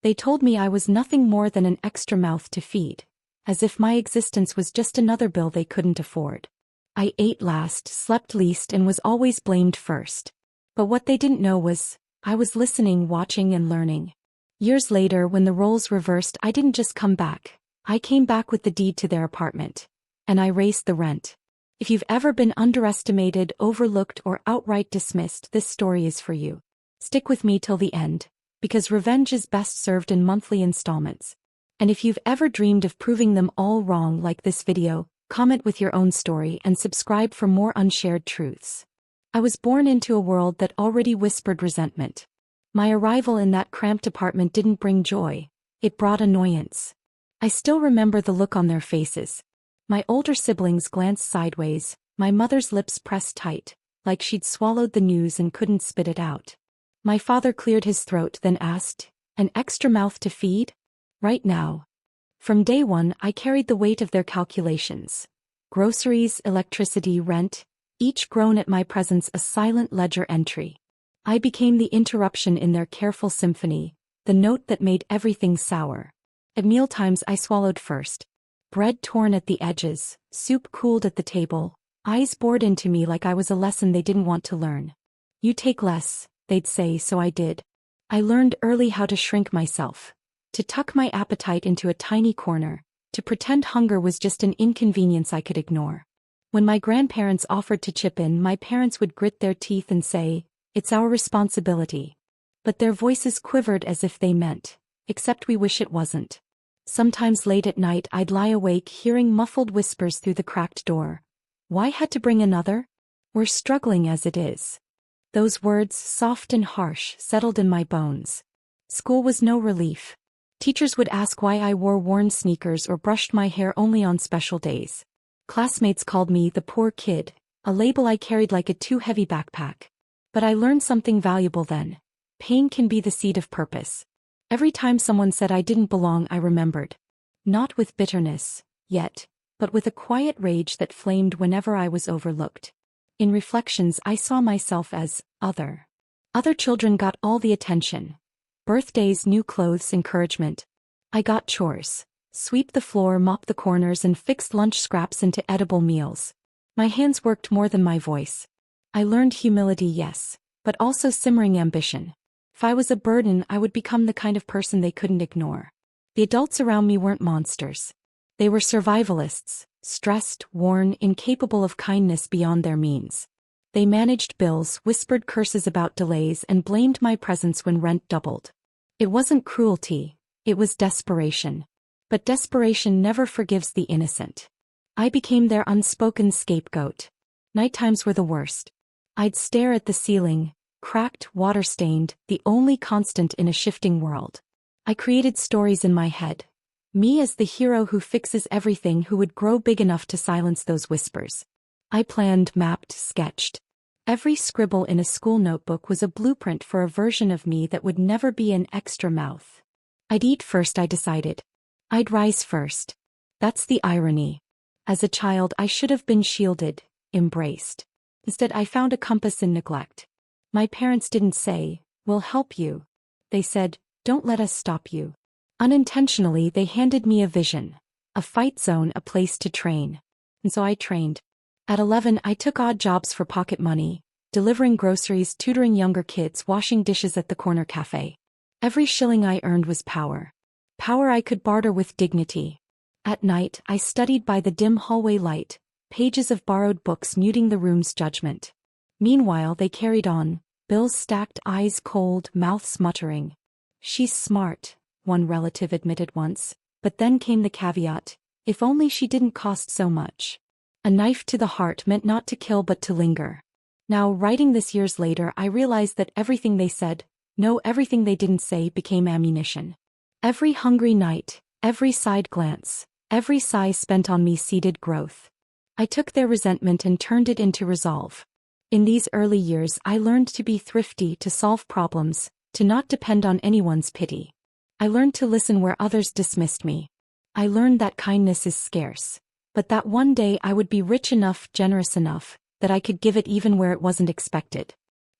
They told me I was nothing more than an extra mouth to feed, as if my existence was just another bill they couldn't afford. I ate last, slept least, and was always blamed first. But what they didn't know was, I was listening, watching, and learning. Years later, when the roles reversed, I didn't just come back. I came back with the deed to their apartment. And I raised the rent. If you've ever been underestimated, overlooked, or outright dismissed, this story is for you. Stick with me till the end, because revenge is best served in monthly installments. And if you've ever dreamed of proving them all wrong like this video, comment with your own story and subscribe for more unshared truths. I was born into a world that already whispered resentment. My arrival in that cramped apartment didn't bring joy, it brought annoyance. I still remember the look on their faces. My older siblings glanced sideways, my mother's lips pressed tight, like she'd swallowed the news and couldn't spit it out. My father cleared his throat, then asked, "An extra mouth to feed?" Right now. From day one, I carried the weight of their calculations. Groceries, electricity, rent, each grown at my presence a silent ledger entry. I became the interruption in their careful symphony, the note that made everything sour. At mealtimes I swallowed first. Bread torn at the edges, soup cooled at the table, eyes bored into me like I was a lesson they didn't want to learn. "You take less," they'd say, so I did. I learned early how to shrink myself, to tuck my appetite into a tiny corner, to pretend hunger was just an inconvenience I could ignore. When my grandparents offered to chip in, my parents would grit their teeth and say, "It's our responsibility." But their voices quivered as if they meant, "Except we wish it wasn't." Sometimes late at night I'd lie awake hearing muffled whispers through the cracked door. "Why had to bring another? We're struggling as it is." Those words, soft and harsh, settled in my bones. School was no relief. Teachers would ask why I wore worn sneakers or brushed my hair only on special days. Classmates called me the poor kid, a label I carried like a too-heavy backpack. But I learned something valuable then. Pain can be the seed of purpose. Every time someone said I didn't belong, I remembered. Not with bitterness, yet, but with a quiet rage that flamed whenever I was overlooked. In reflections, I saw myself as other. Other children got all the attention. Birthdays, new clothes, encouragement. I got chores. Sweep the floor, mop the corners, and fix lunch scraps into edible meals. My hands worked more than my voice. I learned humility, yes, but also simmering ambition. If I was a burden, I would become the kind of person they couldn't ignore. The adults around me weren't monsters. They were survivalists, stressed, worn, incapable of kindness beyond their means. They managed bills, whispered curses about delays, and blamed my presence when rent doubled. It wasn't cruelty, it was desperation. But desperation never forgives the innocent. I became their unspoken scapegoat. Nighttimes were the worst. I'd stare at the ceiling, cracked, water-stained, the only constant in a shifting world. I created stories in my head. Me as the hero who fixes everything, who would grow big enough to silence those whispers. I planned, mapped, sketched. Every scribble in a school notebook was a blueprint for a version of me that would never be an extra mouth. I'd eat first, I decided. I'd rise first. That's the irony. As a child, I should have been shielded, embraced. Instead, I found a compass in neglect. My parents didn't say, "We'll help you." They said, "Don't let us stop you." Unintentionally, they handed me a vision, a fight zone, a place to train. And so I trained. At 11, I took odd jobs for pocket money, delivering groceries, tutoring younger kids, washing dishes at the corner cafe. Every shilling I earned was power. Power I could barter with dignity. At night, I studied by the dim hallway light, pages of borrowed books muting the room's judgment. Meanwhile, they carried on, bills stacked, eyes cold, mouths muttering. "She's smart," one relative admitted once, but then came the caveat, "If only she didn't cost so much." A knife to the heart meant not to kill but to linger. Now, writing this years later, I realized that everything they said, no, everything they didn't say, became ammunition. Every hungry night, every side glance, every sigh spent on me seeded growth. I took their resentment and turned it into resolve. In these early years, I learned to be thrifty, to solve problems, to not depend on anyone's pity. I learned to listen where others dismissed me. I learned that kindness is scarce, but that one day I would be rich enough, generous enough, that I could give it even where it wasn't expected.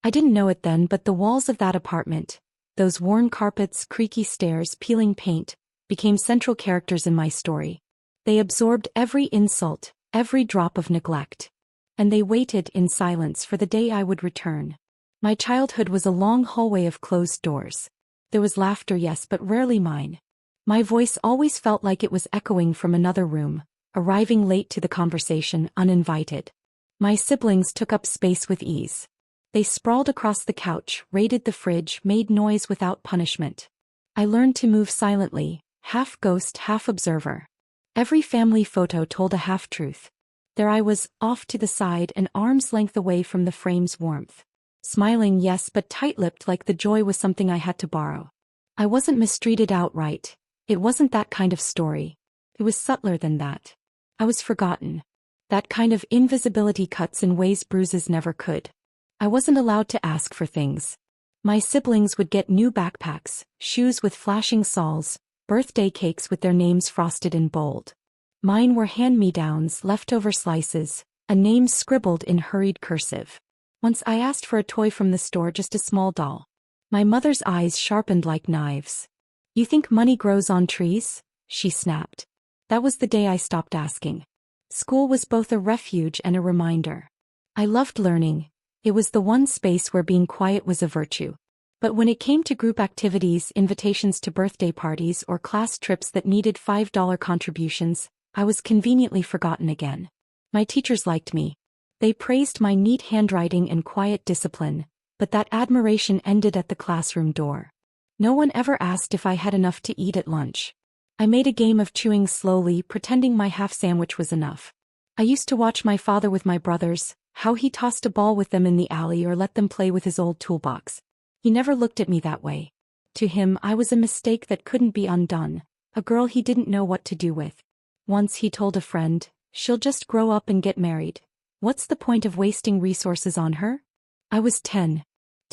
I didn't know it then, but the walls of that apartment, Those worn carpets, creaky stairs, peeling paint, became central characters in my story. They absorbed every insult, every drop of neglect. And they waited in silence for the day I would return. My childhood was a long hallway of closed doors. There was laughter, yes, but rarely mine. My voice always felt like it was echoing from another room, arriving late to the conversation, uninvited. My siblings took up space with ease. They sprawled across the couch, raided the fridge, made noise without punishment. I learned to move silently, half ghost, half observer. Every family photo told a half-truth. There I was, off to the side, an arm's length away from the frame's warmth. Smiling, yes, but tight-lipped, like the joy was something I had to borrow. I wasn't mistreated outright. It wasn't that kind of story. It was subtler than that. I was forgotten. That kind of invisibility cuts in ways bruises never could. I wasn't allowed to ask for things. My siblings would get new backpacks, shoes with flashing soles, birthday cakes with their names frosted in bold. Mine were hand-me-downs, leftover slices, a name scribbled in hurried cursive. Once I asked for a toy from the store, just a small doll. My mother's eyes sharpened like knives. "You think money grows on trees?" she snapped. That was the day I stopped asking. School was both a refuge and a reminder. I loved learning. It was the one space where being quiet was a virtue. But when it came to group activities, invitations to birthday parties, or class trips that needed $5 contributions, I was conveniently forgotten again. My teachers liked me. They praised my neat handwriting and quiet discipline, but that admiration ended at the classroom door. No one ever asked if I had enough to eat at lunch. I made a game of chewing slowly, pretending my half sandwich was enough. I used to watch my father with my brothers, how he tossed a ball with them in the alley or let them play with his old toolbox. He never looked at me that way. To him, I was a mistake that couldn't be undone, a girl he didn't know what to do with. Once he told a friend, "She'll just grow up and get married. What's the point of wasting resources on her?" I was 10,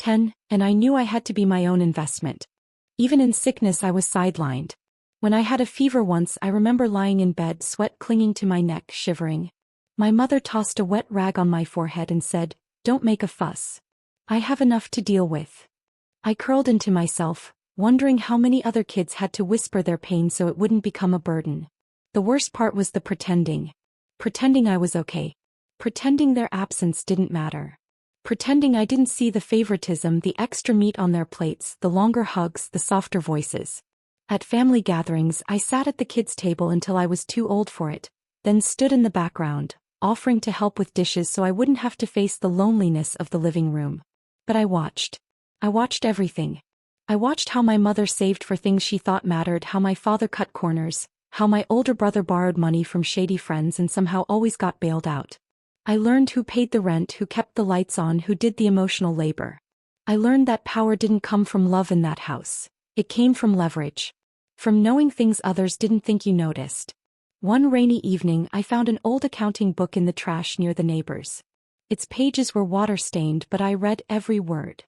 and I knew I had to be my own investment. Even in sickness I was sidelined. When I had a fever once, I remember lying in bed, sweat clinging to my neck, shivering. My mother tossed a wet rag on my forehead and said, "Don't make a fuss. I have enough to deal with." I curled into myself, wondering how many other kids had to whisper their pain so it wouldn't become a burden. The worst part was the pretending. Pretending I was okay. Pretending their absence didn't matter. Pretending I didn't see the favoritism, the extra meat on their plates, the longer hugs, the softer voices. At family gatherings, I sat at the kids' table until I was too old for it, then stood in the background, offering to help with dishes so I wouldn't have to face the loneliness of the living room. But I watched. I watched everything. I watched how my mother saved for things she thought mattered, how my father cut corners, how my older brother borrowed money from shady friends and somehow always got bailed out. I learned who paid the rent, who kept the lights on, who did the emotional labor. I learned that power didn't come from love in that house. It came from leverage. From knowing things others didn't think you noticed. One rainy evening, I found an old accounting book in the trash near the neighbors. Its pages were water-stained, but I read every word.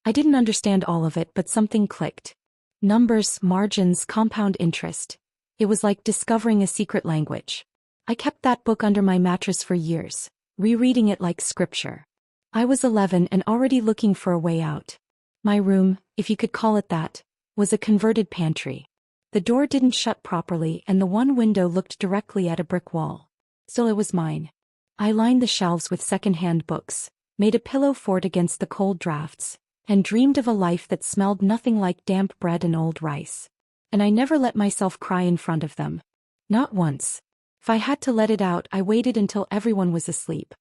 I didn't understand all of it, but something clicked. Numbers, margins, compound interest. It was like discovering a secret language. I kept that book under my mattress for years, rereading it like scripture. I was 11 and already looking for a way out. My room, if you could call it that, was a converted pantry. The door didn't shut properly and the one window looked directly at a brick wall. Still, it was mine. I lined the shelves with second-hand books, made a pillow fort against the cold drafts, and dreamed of a life that smelled nothing like damp bread and old rice. And I never let myself cry in front of them. Not once. If I had to let it out, I waited until everyone was asleep.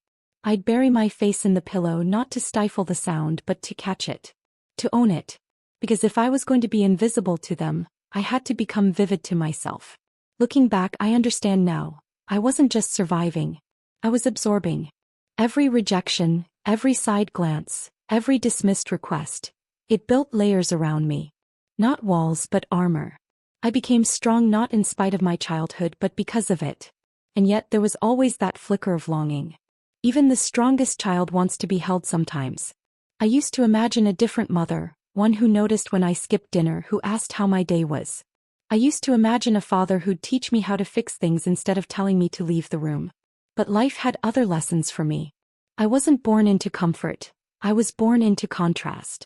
I'd bury my face in the pillow, not to stifle the sound but to catch it. To own it. Because if I was going to be invisible to them, I had to become vivid to myself. Looking back, I understand now. I wasn't just surviving. I was absorbing. Every rejection, every side glance, every dismissed request. It built layers around me. Not walls but armor. I became strong not in spite of my childhood but because of it. And yet there was always that flicker of longing. Even the strongest child wants to be held sometimes. I used to imagine a different mother, one who noticed when I skipped dinner, who asked how my day was. I used to imagine a father who'd teach me how to fix things instead of telling me to leave the room. But life had other lessons for me. I wasn't born into comfort. I was born into contrast.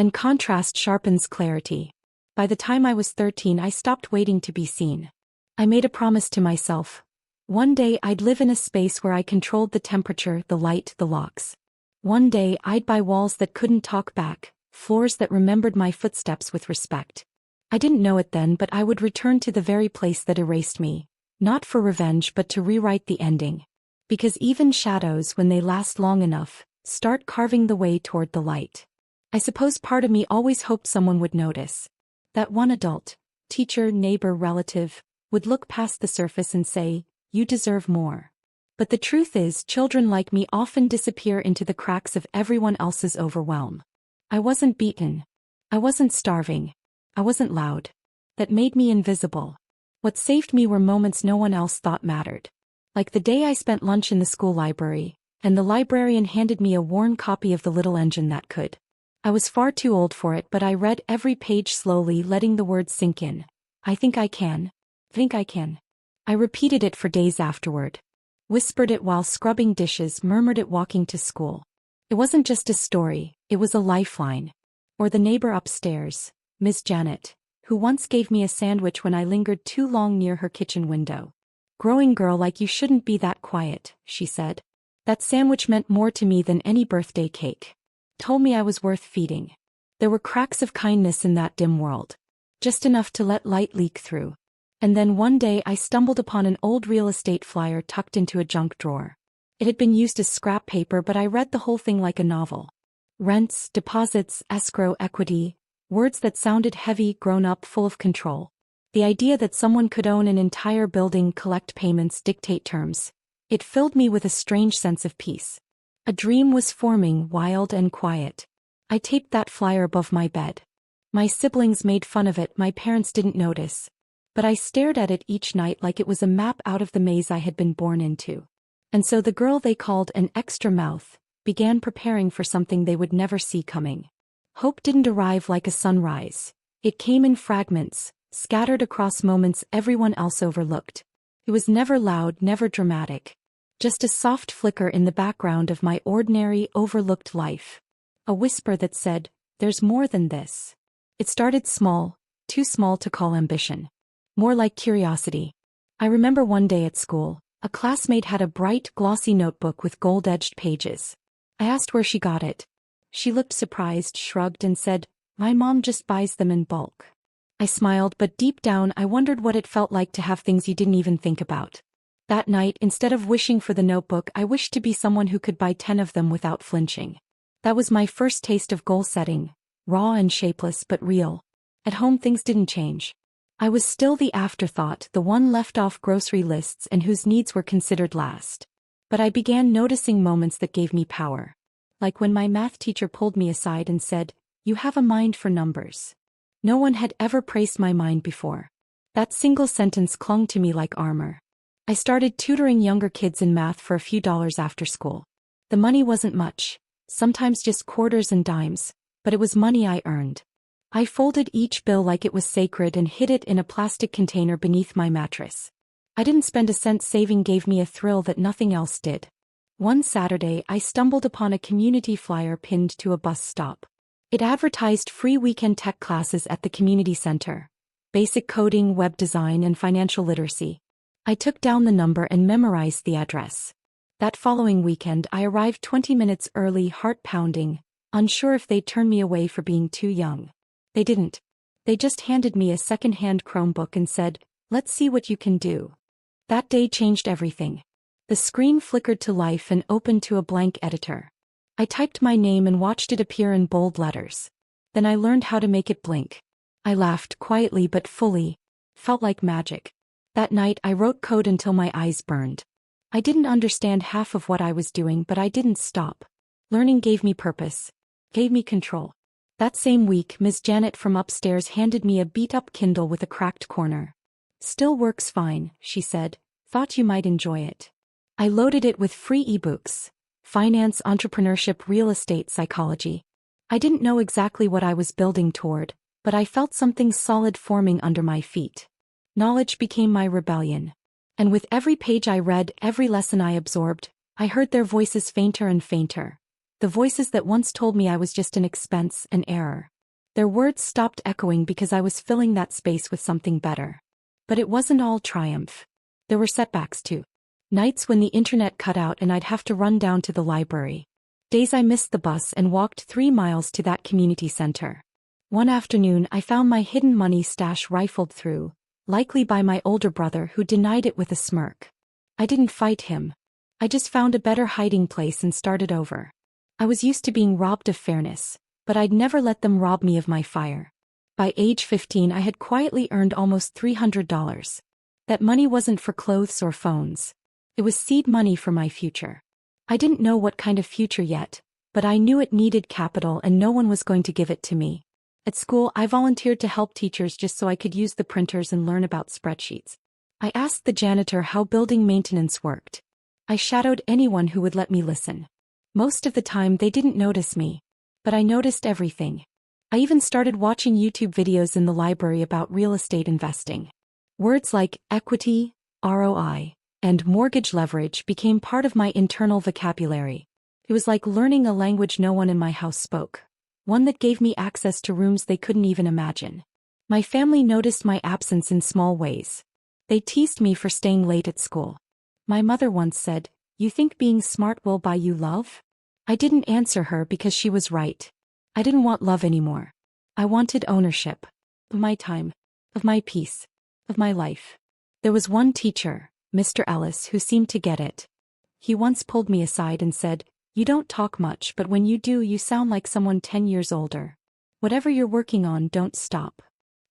And contrast sharpens clarity. By the time I was 13, I stopped waiting to be seen. I made a promise to myself. One day I'd live in a space where I controlled the temperature, the light, the locks. One day I'd buy walls that couldn't talk back, floors that remembered my footsteps with respect. I didn't know it then, but I would return to the very place that erased me, not for revenge but to rewrite the ending. Because even shadows, when they last long enough, start carving the way toward the light. I suppose part of me always hoped someone would notice. That one adult, teacher, neighbor, relative, would look past the surface and say, "You deserve more." But the truth is, children like me often disappear into the cracks of everyone else's overwhelm. I wasn't beaten. I wasn't starving. I wasn't loud. That made me invisible. What saved me were moments no one else thought mattered. Like the day I spent lunch in the school library, and the librarian handed me a worn copy of The Little Engine That Could. I was far too old for it, but I read every page slowly, letting the words sink in. I think I can. Think I can. I repeated it for days afterward. Whispered it while scrubbing dishes, murmured it walking to school. It wasn't just a story, it was a lifeline. Or the neighbor upstairs, Miss Janet, who once gave me a sandwich when I lingered too long near her kitchen window. "Growing girl like you shouldn't be that quiet," she said. That sandwich meant more to me than any birthday cake. Told me I was worth feeding. There were cracks of kindness in that dim world. Just enough to let light leak through. And then one day I stumbled upon an old real estate flyer tucked into a junk drawer. It had been used as scrap paper, but I read the whole thing like a novel. Rents, deposits, escrow, equity, words that sounded heavy, grown up, full of control. The idea that someone could own an entire building, collect payments, dictate terms. It filled me with a strange sense of peace. A dream was forming, wild and quiet. I taped that flyer above my bed. My siblings made fun of it, my parents didn't notice. But I stared at it each night like it was a map out of the maze I had been born into. And so the girl they called an extra mouth began preparing for something they would never see coming. Hope didn't arrive like a sunrise. It came in fragments, scattered across moments everyone else overlooked. It was never loud, never dramatic. Just a soft flicker in the background of my ordinary, overlooked life. A whisper that said, "There's more than this." It started small, too small to call ambition. More like curiosity. I remember one day at school, a classmate had a bright, glossy notebook with gold-edged pages. I asked where she got it. She looked surprised, shrugged, and said, "My mom just buys them in bulk." I smiled, but deep down I wondered what it felt like to have things you didn't even think about. That night, instead of wishing for the notebook, I wished to be someone who could buy 10 of them without flinching. That was my first taste of goal setting, raw and shapeless but real. At home things didn't change. I was still the afterthought, the one left off grocery lists and whose needs were considered last. But I began noticing moments that gave me power. Like when my math teacher pulled me aside and said, "You have a mind for numbers." No one had ever praised my mind before. That single sentence clung to me like armor. I started tutoring younger kids in math for a few dollars after school. The money wasn't much, sometimes just quarters and dimes, but it was money I earned. I folded each bill like it was sacred and hid it in a plastic container beneath my mattress. I didn't spend a cent. Saving gave me a thrill that nothing else did. One Saturday I stumbled upon a community flyer pinned to a bus stop. It advertised free weekend tech classes at the community center. Basic coding, web design, and financial literacy. I took down the number and memorized the address. That following weekend I arrived 20 minutes early, heart pounding, unsure if they'd turn me away for being too young. They didn't. They just handed me a second-hand Chromebook and said, "Let's see what you can do." That day changed everything. The screen flickered to life and opened to a blank editor. I typed my name and watched it appear in bold letters. Then I learned how to make it blink. I laughed quietly but fully. Felt like magic. That night I wrote code until my eyes burned. I didn't understand half of what I was doing, but I didn't stop. Learning gave me purpose. Gave me control. That same week, Ms. Janet from upstairs handed me a beat-up Kindle with a cracked corner. "Still works fine," she said. "Thought you might enjoy it." I loaded it with free ebooks. Finance, entrepreneurship, real estate, psychology. I didn't know exactly what I was building toward, but I felt something solid forming under my feet. Knowledge became my rebellion. And with every page I read, every lesson I absorbed, I heard their voices fainter and fainter. The voices that once told me I was just an expense, an error. Their words stopped echoing because I was filling that space with something better. But it wasn't all triumph. There were setbacks too. Nights when the internet cut out and I'd have to run down to the library. Days I missed the bus and walked 3 miles to that community center. One afternoon I found my hidden money stash rifled through, likely by my older brother who denied it with a smirk. I didn't fight him. I just found a better hiding place and started over. I was used to being robbed of fairness, but I'd never let them rob me of my fire. By age 15 I had quietly earned almost $300. That money wasn't for clothes or phones. It was seed money for my future. I didn't know what kind of future yet, but I knew it needed capital and no one was going to give it to me. At school I volunteered to help teachers just so I could use the printers and learn about spreadsheets. I asked the janitor how building maintenance worked. I shadowed anyone who would let me listen. Most of the time they didn't notice me. But I noticed everything. I even started watching YouTube videos in the library about real estate investing. Words like equity, ROI, and mortgage leverage became part of my internal vocabulary. It was like learning a language no one in my house spoke. One that gave me access to rooms they couldn't even imagine. My family noticed my absence in small ways. They teased me for staying late at school. My mother once said, "You think being smart will buy you love?" I didn't answer her because she was right. I didn't want love anymore. I wanted ownership. Of my time. Of my peace. Of my life. There was one teacher, Mr. Ellis, who seemed to get it. He once pulled me aside and said, "You don't talk much, but when you do you sound like someone 10 years older. Whatever you're working on, don't stop."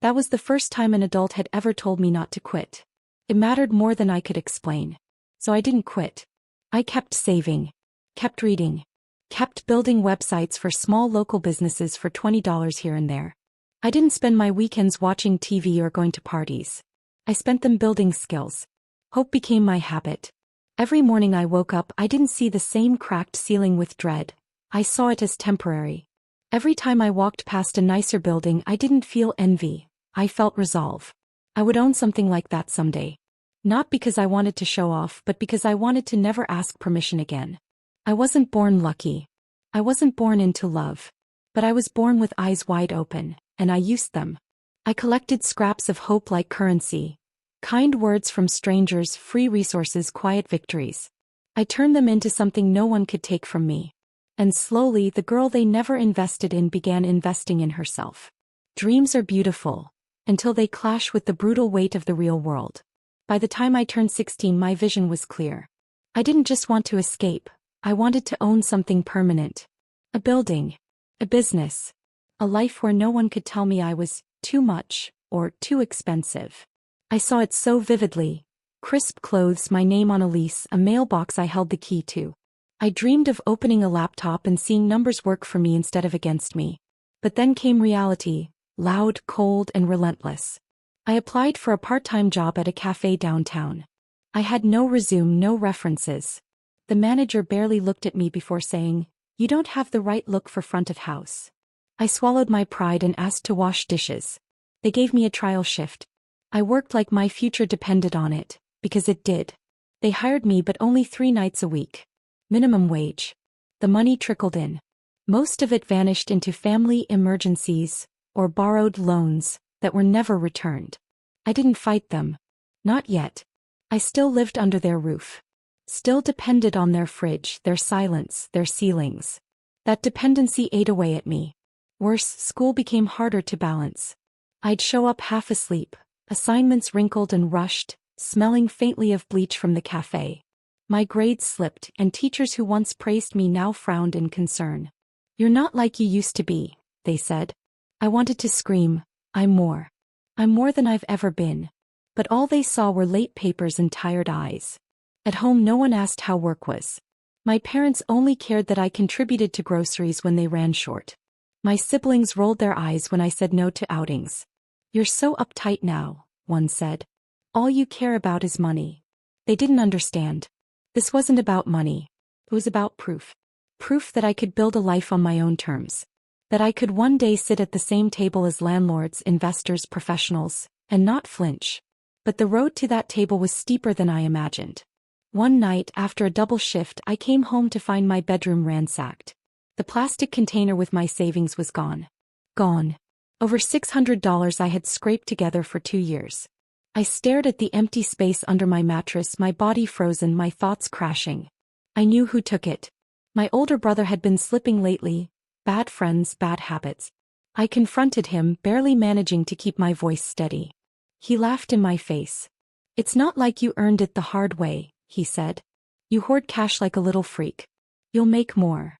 That was the first time an adult had ever told me not to quit. It mattered more than I could explain. So I didn't quit. I kept saving. Kept reading. Kept building websites for small local businesses for $20 here and there. I didn't spend my weekends watching TV or going to parties. I spent them building skills. Hope became my habit. Every morning I woke up, I didn't see the same cracked ceiling with dread. I saw it as temporary. Every time I walked past a nicer building, I didn't feel envy. I felt resolve. I would own something like that someday. Not because I wanted to show off, but because I wanted to never ask permission again. I wasn't born lucky. I wasn't born into love. But I was born with eyes wide open, and I used them. I collected scraps of hope like currency. Kind words from strangers, free resources, quiet victories. I turned them into something no one could take from me. And slowly, the girl they never invested in began investing in herself. Dreams are beautiful, until they clash with the brutal weight of the real world. By the time I turned 16, my vision was clear. I didn't just want to escape. I wanted to own something permanent. A building. A business. A life where no one could tell me I was too much or too expensive. I saw it so vividly. Crisp clothes, my name on a lease, a mailbox I held the key to. I dreamed of opening a laptop and seeing numbers work for me instead of against me. But then came reality, loud, cold, and relentless. I applied for a part-time job at a cafe downtown. I had no resume, no references. The manager barely looked at me before saying, "You don't have the right look for front of house." I swallowed my pride and asked to wash dishes. They gave me a trial shift. I worked like my future depended on it, because it did. They hired me, but only 3 nights a week. Minimum wage. The money trickled in. Most of it vanished into family emergencies, or borrowed loans, that were never returned. I didn't fight them. Not yet. I still lived under their roof. Still depended on their fridge, their silence, their ceilings. That dependency ate away at me. Worse, school became harder to balance. I'd show up half asleep, assignments wrinkled and rushed, smelling faintly of bleach from the cafe. My grades slipped, and teachers who once praised me now frowned in concern. "You're not like you used to be," they said. I wanted to scream, "I'm more. I'm more than I've ever been." But all they saw were late papers and tired eyes. At home no one asked how work was. My parents only cared that I contributed to groceries when they ran short. My siblings rolled their eyes when I said no to outings. "You're so uptight now," one said. "All you care about is money." They didn't understand. This wasn't about money. It was about proof. Proof that I could build a life on my own terms. That I could one day sit at the same table as landlords, investors, professionals, and not flinch. But the road to that table was steeper than I imagined. One night, after a double shift, I came home to find my bedroom ransacked. The plastic container with my savings was gone. Gone. Over $600 I had scraped together for 2 years. I stared at the empty space under my mattress, my body frozen, my thoughts crashing. I knew who took it. My older brother had been slipping lately. Bad friends, bad habits. I confronted him, barely managing to keep my voice steady. He laughed in my face. "It's not like you earned it the hard way," he said. "You hoard cash like a little freak. You'll make more."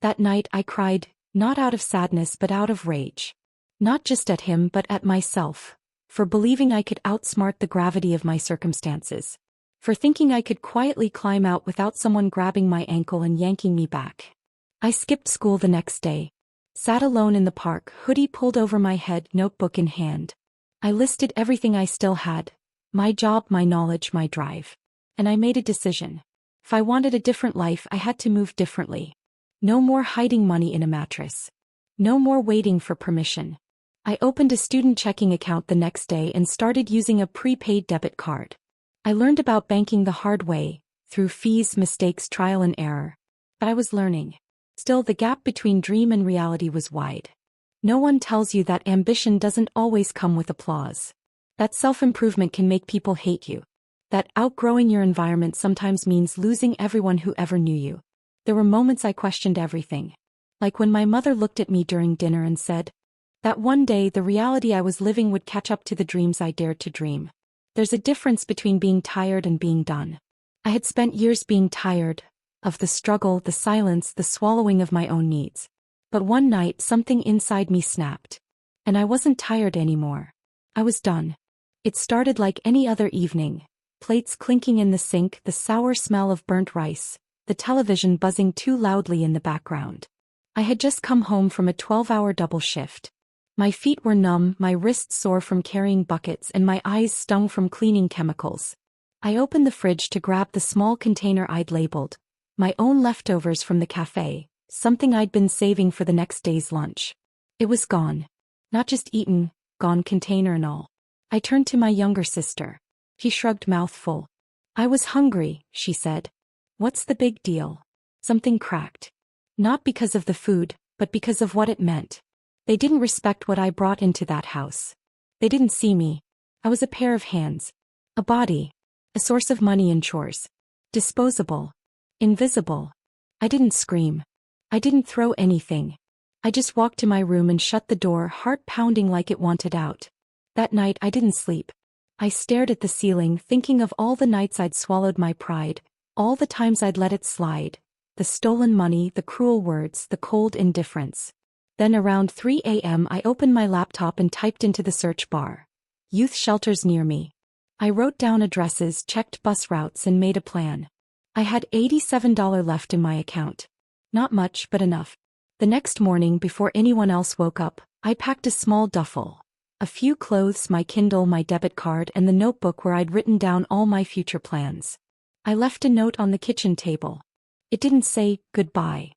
That night I cried, not out of sadness but out of rage. Not just at him but at myself. For believing I could outsmart the gravity of my circumstances. For thinking I could quietly climb out without someone grabbing my ankle and yanking me back. I skipped school the next day. Sat alone in the park, hoodie pulled over my head, notebook in hand. I listed everything I still had. My job, my knowledge, my drive. And I made a decision. If I wanted a different life, I had to move differently. No more hiding money in a mattress. No more waiting for permission. I opened a student checking account the next day and started using a prepaid debit card. I learned about banking the hard way, through fees, mistakes, trial and error. But I was learning. Still, the gap between dream and reality was wide. No one tells you that ambition doesn't always come with applause. That self-improvement can make people hate you. That outgrowing your environment sometimes means losing everyone who ever knew you. There were moments I questioned everything. Like when my mother looked at me during dinner and said, that one day the reality I was living would catch up to the dreams I dared to dream. There's a difference between being tired and being done. I had spent years being tired, of the struggle, the silence, the swallowing of my own needs. But one night something inside me snapped. And I wasn't tired anymore. I was done. It started like any other evening. Plates clinking in the sink, the sour smell of burnt rice, the television buzzing too loudly in the background. I had just come home from a 12-hour double shift. My feet were numb, my wrists sore from carrying buckets, and my eyes stung from cleaning chemicals. I opened the fridge to grab the small container I'd labeled, my own leftovers from the cafe, something I'd been saving for the next day's lunch. It was gone. Not just eaten, gone, container and all. I turned to my younger sister. She shrugged, mouth full. "I was hungry," she said. "What's the big deal?" Something cracked. Not because of the food, but because of what it meant. They didn't respect what I brought into that house. They didn't see me. I was a pair of hands. A body. A source of money and chores. Disposable. Invisible. I didn't scream. I didn't throw anything. I just walked to my room and shut the door, heart pounding like it wanted out. That night I didn't sleep. I stared at the ceiling, thinking of all the nights I'd swallowed my pride, all the times I'd let it slide, the stolen money, the cruel words, the cold indifference. Then around 3 a.m. I opened my laptop and typed into the search bar, "Youth shelters near me." I wrote down addresses, checked bus routes and made a plan. I had $87 left in my account. Not much, but enough. The next morning, before anyone else woke up, I packed a small duffel. A few clothes, my Kindle, my debit card, and the notebook where I'd written down all my future plans. I left a note on the kitchen table. It didn't say, "Goodbye."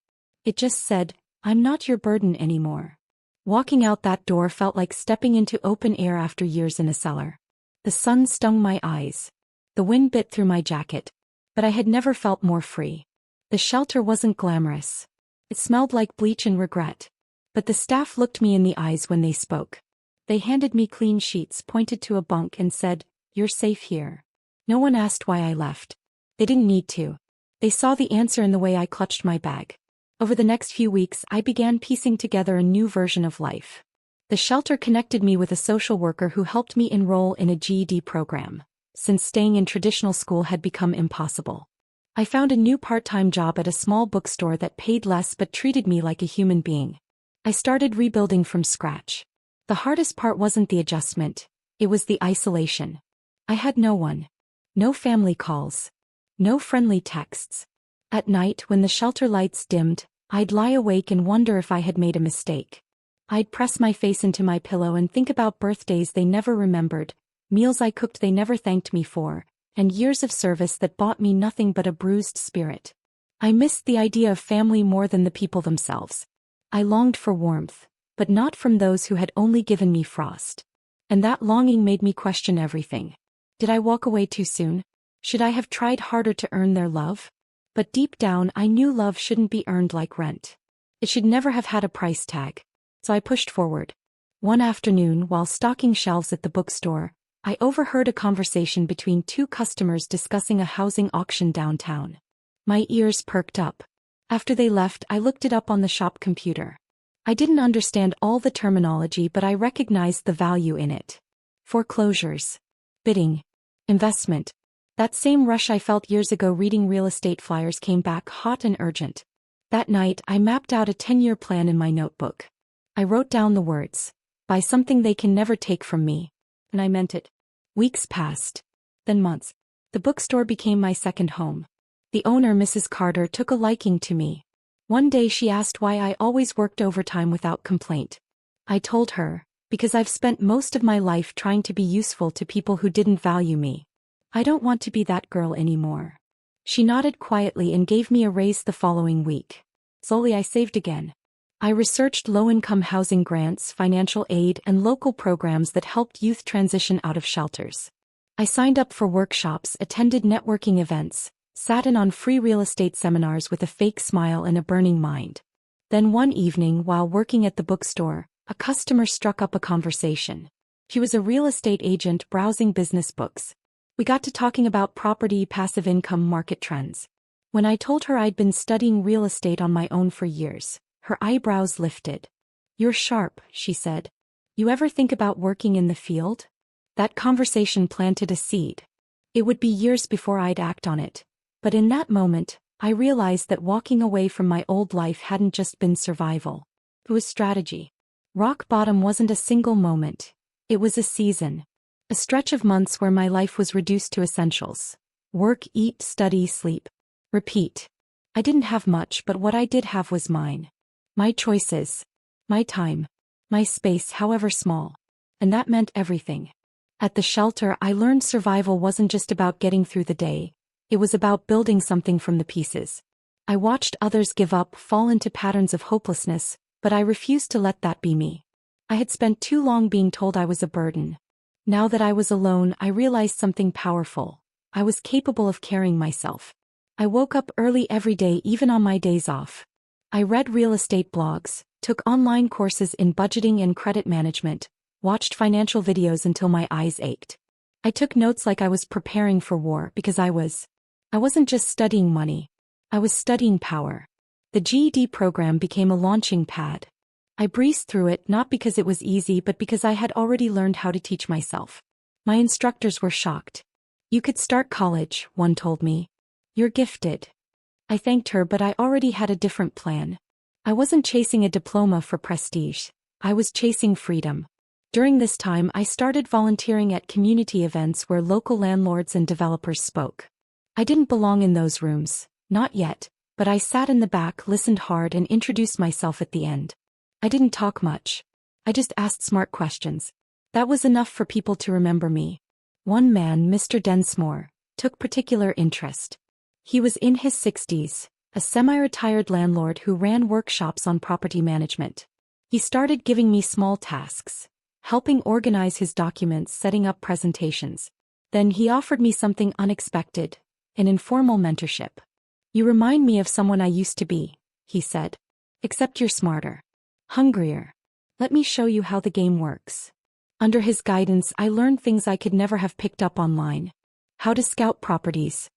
It just said, "I'm not your burden anymore." Walking out that door felt like stepping into open air after years in a cellar. The sun stung my eyes. The wind bit through my jacket. But I had never felt more free. The shelter wasn't glamorous. It smelled like bleach and regret. But the staff looked me in the eyes when they spoke. They handed me clean sheets, pointed to a bunk and said, "You're safe here." No one asked why I left. They didn't need to. They saw the answer in the way I clutched my bag. Over the next few weeks, I began piecing together a new version of life. The shelter connected me with a social worker who helped me enroll in a GED program, since staying in traditional school had become impossible. I found a new part-time job at a small bookstore that paid less but treated me like a human being. I started rebuilding from scratch. The hardest part wasn't the adjustment, it was the isolation. I had no one. No family calls. No friendly texts. At night, when the shelter lights dimmed, I'd lie awake and wonder if I had made a mistake. I'd press my face into my pillow and think about birthdays they never remembered, meals I cooked they never thanked me for, and years of service that bought me nothing but a bruised spirit. I missed the idea of family more than the people themselves. I longed for warmth, but not from those who had only given me frost. And that longing made me question everything. Did I walk away too soon? Should I have tried harder to earn their love? But deep down I knew love shouldn't be earned like rent. It should never have had a price tag. So I pushed forward. One afternoon, while stocking shelves at the bookstore, I overheard a conversation between two customers discussing a housing auction downtown. My ears perked up. After they left, I looked it up on the shop computer. I didn't understand all the terminology, but I recognized the value in it. Foreclosures. Bidding. Investment. That same rush I felt years ago reading real estate flyers came back hot and urgent. That night, I mapped out a 10-year plan in my notebook. I wrote down the words, "Buy something they can never take from me." And I meant it. Weeks passed. Then months. The bookstore became my second home. The owner, Mrs. Carter, took a liking to me. One day she asked why I always worked overtime without complaint. I told her, because I've spent most of my life trying to be useful to people who didn't value me. I don't want to be that girl anymore. She nodded quietly and gave me a raise the following week. Slowly I saved again. I researched low-income housing grants, financial aid, and local programs that helped youth transition out of shelters. I signed up for workshops, attended networking events, sat in on free real estate seminars with a fake smile and a burning mind. Then one evening, while working at the bookstore, a customer struck up a conversation. She was a real estate agent browsing business books. We got to talking about property, passive income, market trends. When I told her I'd been studying real estate on my own for years, her eyebrows lifted. "You're sharp," she said. "You ever think about working in the field?" That conversation planted a seed. It would be years before I'd act on it. But in that moment, I realized that walking away from my old life hadn't just been survival. It was strategy. Rock bottom wasn't a single moment. It was a season. A stretch of months where my life was reduced to essentials. Work, eat, study, sleep. Repeat. I didn't have much, but what I did have was mine. My choices. My time. My space, however small. And that meant everything. At the shelter, I learned survival wasn't just about getting through the day. It was about building something from the pieces. I watched others give up, fall into patterns of hopelessness, but I refused to let that be me. I had spent too long being told I was a burden. Now that I was alone, I realized something powerful. I was capable of carrying myself. I woke up early every day, even on my days off. I read real estate blogs, took online courses in budgeting and credit management, watched financial videos until my eyes ached. I took notes like I was preparing for war because I wasn't just studying money. I was studying power. The GED program became a launching pad. I breezed through it not because it was easy but because I had already learned how to teach myself. My instructors were shocked. "You could start college," one told me. "You're gifted." I thanked her, but I already had a different plan. I wasn't chasing a diploma for prestige. I was chasing freedom. During this time, I started volunteering at community events where local landlords and developers spoke. I didn't belong in those rooms, not yet, but I sat in the back, listened hard, and introduced myself at the end. I didn't talk much. I just asked smart questions. That was enough for people to remember me. One man, Mr. Densmore, took particular interest. He was in his 60s, a semi-retired landlord who ran workshops on property management. He started giving me small tasks, helping organize his documents, setting up presentations. Then he offered me something unexpected, an informal mentorship. "You remind me of someone I used to be," he said. "Except you're smarter. Hungrier. Let me show you how the game works." Under his guidance, I learned things I could never have picked up online. How to scout properties.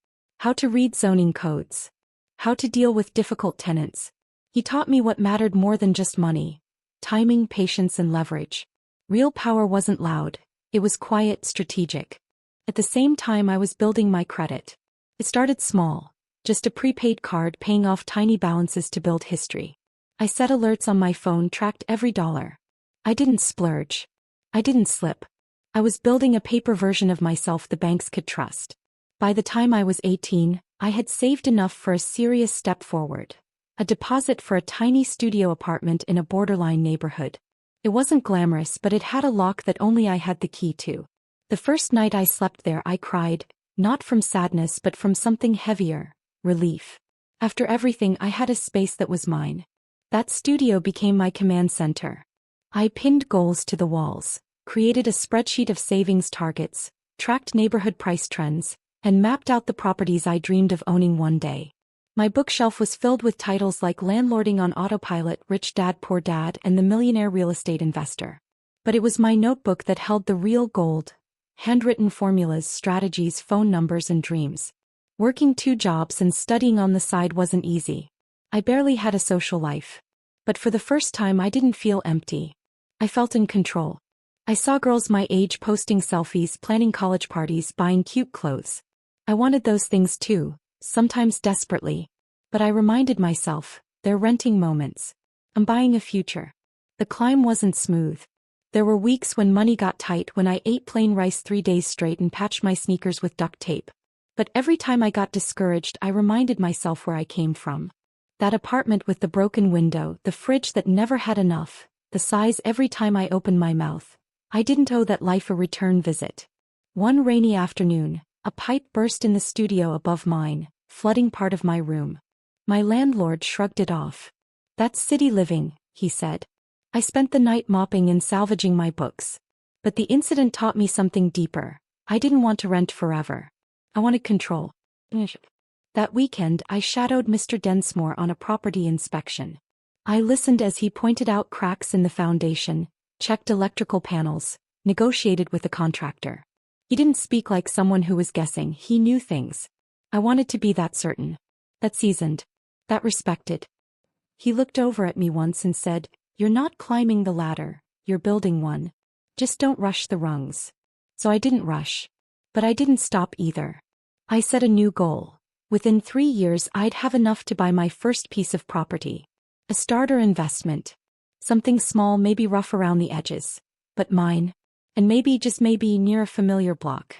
How to read zoning codes. How to deal with difficult tenants. He taught me what mattered more than just money. Timing, patience, and leverage. Real power wasn't loud. It was quiet, strategic. At the same time, I was building my credit. It started small. Just a prepaid card paying off tiny balances to build history. I set alerts on my phone, tracked every dollar. I didn't splurge. I didn't slip. I was building a paper version of myself the banks could trust. By the time I was 18, I had saved enough for a serious step forward. A deposit for a tiny studio apartment in a borderline neighborhood. It wasn't glamorous, but it had a lock that only I had the key to. The first night I slept there, I cried, not from sadness but from something heavier, relief. After everything, I had a space that was mine. That studio became my command center. I pinned goals to the walls, created a spreadsheet of savings targets, tracked neighborhood price trends, and mapped out the properties I dreamed of owning one day. My bookshelf was filled with titles like Landlording on Autopilot, Rich Dad Poor Dad, and The Millionaire Real Estate Investor. But it was my notebook that held the real gold. Handwritten formulas, strategies, phone numbers, and dreams. Working 2 jobs and studying on the side wasn't easy. I barely had a social life. But for the first time I didn't feel empty. I felt in control. I saw girls my age posting selfies, planning college parties, buying cute clothes. I wanted those things too, sometimes desperately. But I reminded myself, they're renting moments. I'm buying a future. The climb wasn't smooth. There were weeks when money got tight, when I ate plain rice 3 days straight and patched my sneakers with duct tape. But every time I got discouraged, I reminded myself where I came from. That apartment with the broken window, the fridge that never had enough, the sighs every time I opened my mouth. I didn't owe that life a return visit. One rainy afternoon, a pipe burst in the studio above mine, flooding part of my room. My landlord shrugged it off. "That's city living," he said. I spent the night mopping and salvaging my books. But the incident taught me something deeper. I didn't want to rent forever. I wanted control. That weekend, I shadowed Mr. Densmore on a property inspection. I listened as he pointed out cracks in the foundation, checked electrical panels, negotiated with the contractor. He didn't speak like someone who was guessing, he knew things. I wanted to be that certain, that seasoned, that respected. He looked over at me once and said, "You're not climbing the ladder, you're building one. Just don't rush the rungs." So I didn't rush. But I didn't stop either. I set a new goal. Within 3 years I'd have enough to buy my first piece of property. A starter investment. Something small, maybe rough around the edges. But mine. And maybe, just maybe, near a familiar block.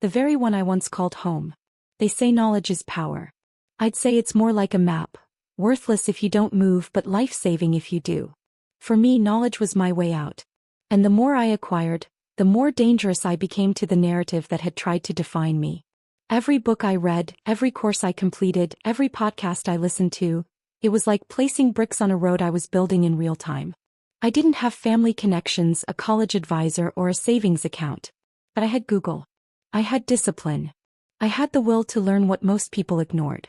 The very one I once called home. They say knowledge is power. I'd say it's more like a map. Worthless if you don't move, but life-saving if you do. For me, knowledge was my way out. And the more I acquired, the more dangerous I became to the narrative that had tried to define me. Every book I read, every course I completed, every podcast I listened to, it was like placing bricks on a road I was building in real time. I didn't have family connections, a college advisor, or a savings account. But I had Google. I had discipline. I had the will to learn what most people ignored.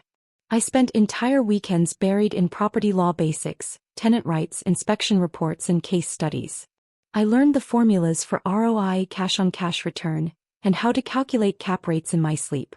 I spent entire weekends buried in property law basics, tenant rights, inspection reports, and case studies. I learned the formulas for ROI, cash-on-cash return, and how to calculate cap rates in my sleep.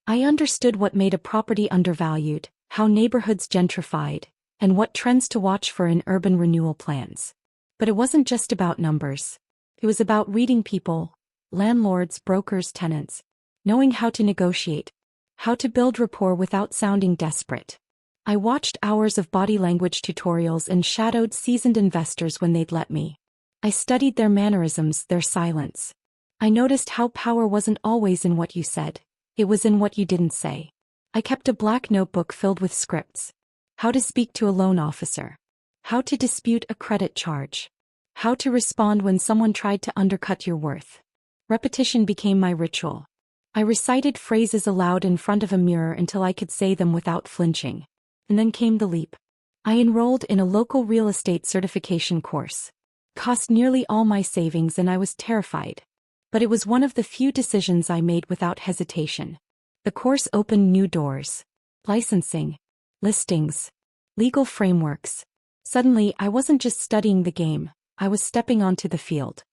I understood what made a property undervalued, how neighborhoods gentrified, and what trends to watch for in urban renewal plans. But it wasn't just about numbers. It was about reading people, landlords, brokers, tenants, knowing how to negotiate, how to build rapport without sounding desperate. I watched hours of body language tutorials and shadowed seasoned investors when they'd let me. I studied their mannerisms, their silence. I noticed how power wasn't always in what you said. It was in what you didn't say. I kept a black notebook filled with scripts. How to speak to a loan officer. How to dispute a credit charge. How to respond when someone tried to undercut your worth. Repetition became my ritual. I recited phrases aloud in front of a mirror until I could say them without flinching. And then came the leap. I enrolled in a local real estate certification course. Cost nearly all my savings and I was terrified. But it was one of the few decisions I made without hesitation. The course opened new doors. Licensing. Listings. Legal frameworks. Suddenly, I wasn't just studying the game, I was stepping onto the field.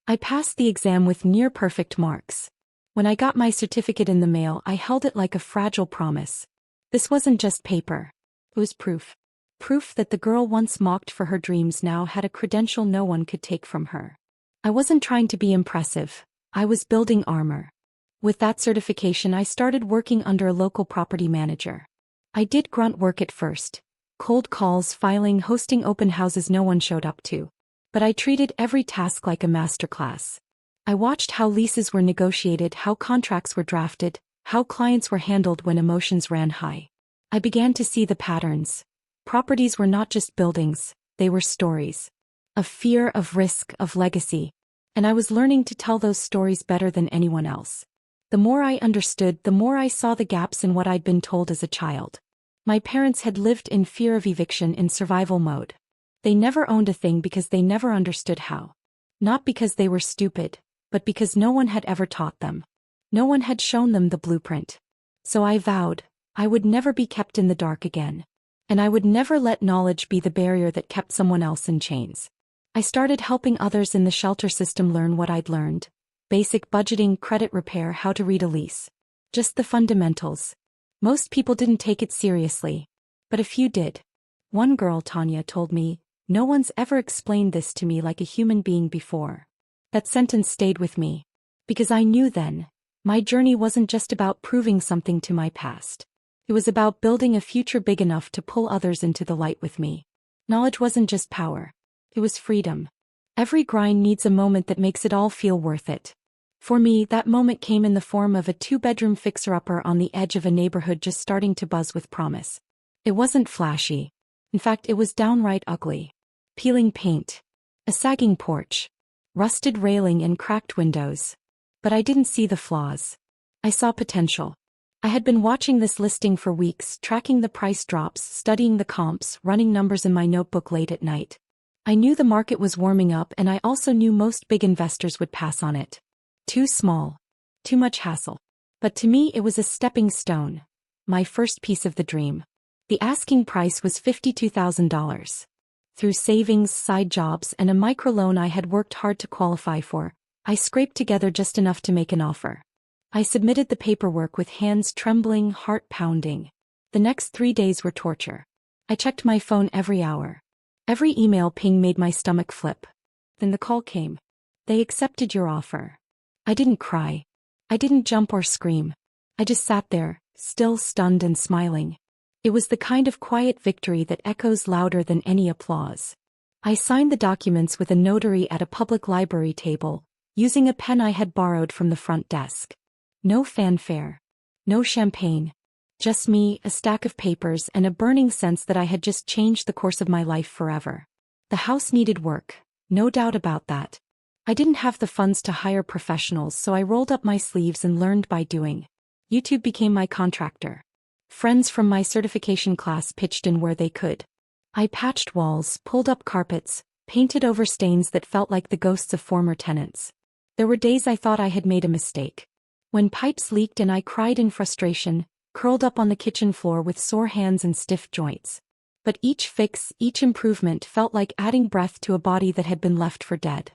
I passed the exam with near-perfect marks. When I got my certificate in the mail, I held it like a fragile promise. This wasn't just paper. It was proof. Proof that the girl once mocked for her dreams now had a credential no one could take from her. I wasn't trying to be impressive. I was building armor. With that certification, I started working under a local property manager. I did grunt work at first. Cold calls, filing, hosting open houses no one showed up to. But I treated every task like a masterclass. I watched how leases were negotiated, how contracts were drafted, how clients were handled when emotions ran high. I began to see the patterns. Properties were not just buildings, they were stories. Of fear, of risk, of legacy. And I was learning to tell those stories better than anyone else. The more I understood, the more I saw the gaps in what I'd been told as a child. My parents had lived in fear of eviction, in survival mode. They never owned a thing because they never understood how. Not because they were stupid, but because no one had ever taught them. No one had shown them the blueprint. So I vowed, I would never be kept in the dark again. And I would never let knowledge be the barrier that kept someone else in chains. I started helping others in the shelter system learn what I'd learned. Basic budgeting, credit repair, how to read a lease. Just the fundamentals. Most people didn't take it seriously. But a few did. One girl, Tanya, told me, "No one's ever explained this to me like a human being before." That sentence stayed with me. Because I knew then, my journey wasn't just about proving something to my past. It was about building a future big enough to pull others into the light with me. Knowledge wasn't just power. It was freedom. Every grind needs a moment that makes it all feel worth it. For me, that moment came in the form of a 2-bedroom fixer-upper on the edge of a neighborhood just starting to buzz with promise. It wasn't flashy. In fact, it was downright ugly. Peeling paint. A sagging porch. Rusted railing and cracked windows. But I didn't see the flaws. I saw potential. I had been watching this listing for weeks, tracking the price drops, studying the comps, running numbers in my notebook late at night. I knew the market was warming up, and I also knew most big investors would pass on it. Too small. Too much hassle. But to me it was a stepping stone. My first piece of the dream. The asking price was $52,000. Through savings, side jobs, and a microloan I had worked hard to qualify for, I scraped together just enough to make an offer. I submitted the paperwork with hands trembling, heart pounding. The next 3 days were torture. I checked my phone every hour. Every email ping made my stomach flip. Then the call came. "They accepted your offer." I didn't cry. I didn't jump or scream. I just sat there, still stunned and smiling. It was the kind of quiet victory that echoes louder than any applause. I signed the documents with a notary at a public library table, using a pen I had borrowed from the front desk. No fanfare. No champagne. Just me, a stack of papers, and a burning sense that I had just changed the course of my life forever. The house needed work, no doubt about that. I didn't have the funds to hire professionals, so I rolled up my sleeves and learned by doing. YouTube became my contractor. Friends from my certification class pitched in where they could. I patched walls, pulled up carpets, painted over stains that felt like the ghosts of former tenants. There were days I thought I had made a mistake. When pipes leaked and I cried in frustration, curled up on the kitchen floor with sore hands and stiff joints. But each fix, each improvement felt like adding breath to a body that had been left for dead.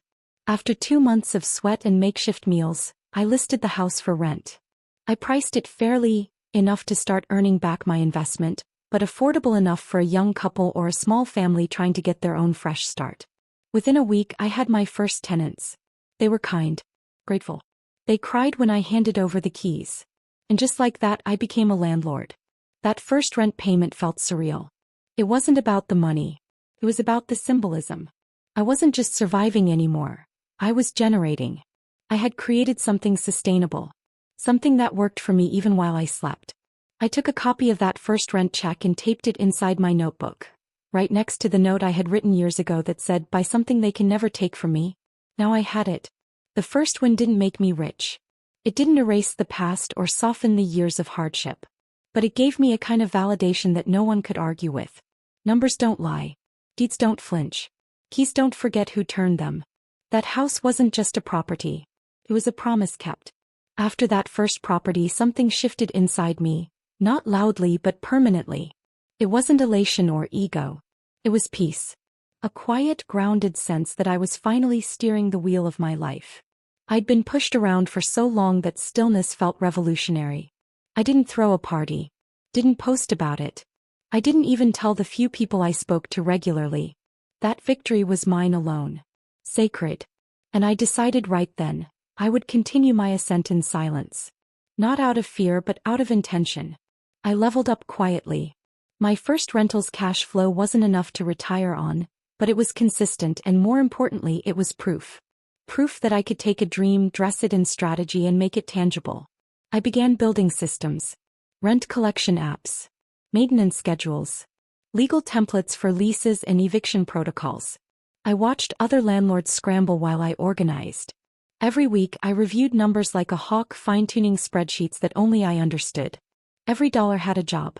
After 2 months of sweat and makeshift meals, I listed the house for rent. I priced it fairly, enough to start earning back my investment, but affordable enough for a young couple or a small family trying to get their own fresh start. Within a week, I had my first tenants. They were kind, grateful. They cried when I handed over the keys. And just like that, I became a landlord. That first rent payment felt surreal. It wasn't about the money. It was about the symbolism. I wasn't just surviving anymore. I was generating. I had created something sustainable. Something that worked for me even while I slept. I took a copy of that first rent check and taped it inside my notebook, right next to the note I had written years ago that said, "Buy something they can never take from me." Now I had it. The first win didn't make me rich. It didn't erase the past or soften the years of hardship. But it gave me a kind of validation that no one could argue with. Numbers don't lie. Deeds don't flinch. Keys don't forget who turned them. That house wasn't just a property. It was a promise kept. After that first property, something shifted inside me, not loudly but permanently. It wasn't elation or ego. It was peace. A quiet, grounded sense that I was finally steering the wheel of my life. I'd been pushed around for so long that stillness felt revolutionary. I didn't throw a party. Didn't post about it. I didn't even tell the few people I spoke to regularly. That victory was mine alone. Sacred. And I decided right then, I would continue my ascent in silence. Not out of fear but out of intention. I leveled up quietly. My first rental's cash flow wasn't enough to retire on, but it was consistent, and more importantly, it was proof. Proof that I could take a dream, dress it in strategy, and make it tangible. I began building systems. Rent collection apps. Maintenance schedules. Legal templates for leases and eviction protocols. I watched other landlords scramble while I organized. Every week I reviewed numbers like a hawk, fine-tuning spreadsheets that only I understood. Every dollar had a job.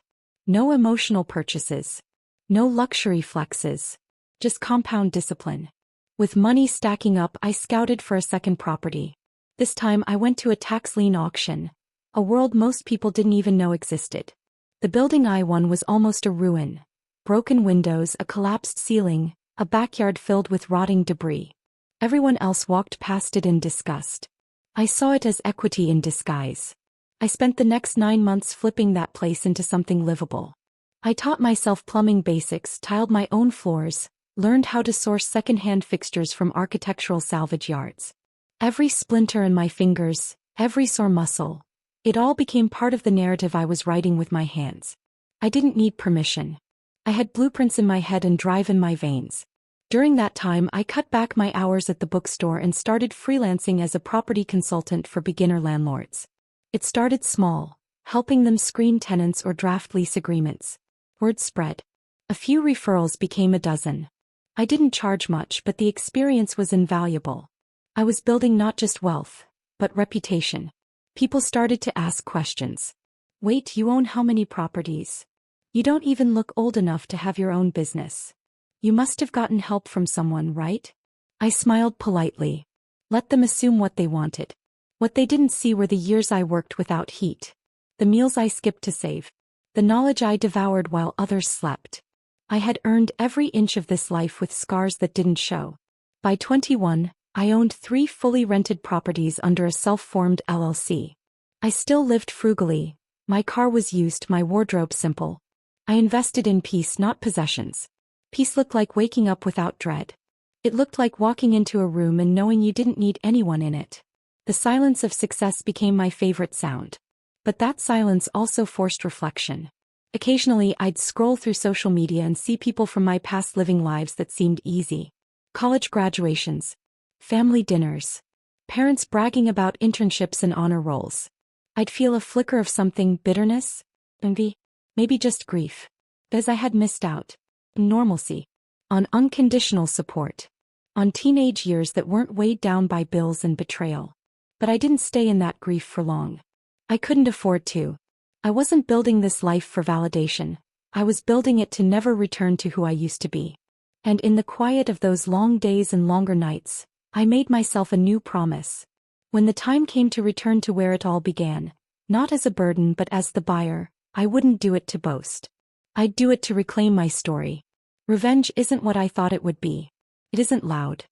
No emotional purchases. No luxury flexes. Just compound discipline. With money stacking up, I scouted for a second property. This time I went to a tax lien auction, a world most people didn't even know existed. The building I won was almost a ruin. Broken windows, a collapsed ceiling, a backyard filled with rotting debris. Everyone else walked past it in disgust. I saw it as equity in disguise. I spent the next 9 months flipping that place into something livable. I taught myself plumbing basics, tiled my own floors, learned how to source second-hand fixtures from architectural salvage yards. Every splinter in my fingers, every sore muscle, it all became part of the narrative I was writing with my hands. I didn't need permission. I had blueprints in my head and drive in my veins. During that time, I cut back my hours at the bookstore and started freelancing as a property consultant for beginner landlords. It started small, helping them screen tenants or draft lease agreements. Word spread. A few referrals became a dozen. I didn't charge much, but the experience was invaluable. I was building not just wealth, but reputation. People started to ask questions. Wait, you own how many properties? You don't even look old enough to have your own business. You must have gotten help from someone, right? I smiled politely. Let them assume what they wanted. What they didn't see were the years I worked without heat. The meals I skipped to save. The knowledge I devoured while others slept. I had earned every inch of this life with scars that didn't show. By 21, I owned 3 fully rented properties under a self-formed LLC. I still lived frugally. My car was used, my wardrobe simple. I invested in peace, not possessions. Peace looked like waking up without dread. It looked like walking into a room and knowing you didn't need anyone in it. The silence of success became my favorite sound. But that silence also forced reflection. Occasionally, I'd scroll through social media and see people from my past living lives that seemed easy. College graduations. Family dinners. Parents bragging about internships and honor rolls. I'd feel a flicker of something, bitterness, envy, maybe just grief. Because I had missed out. Normalcy. On unconditional support. On teenage years that weren't weighed down by bills and betrayal. But I didn't stay in that grief for long. I couldn't afford to. I wasn't building this life for validation. I was building it to never return to who I used to be. And in the quiet of those long days and longer nights, I made myself a new promise. When the time came to return to where it all began, not as a burden but as the buyer, I wouldn't do it to boast. I'd do it to reclaim my story. Revenge isn't what I thought it would be. It isn't loud.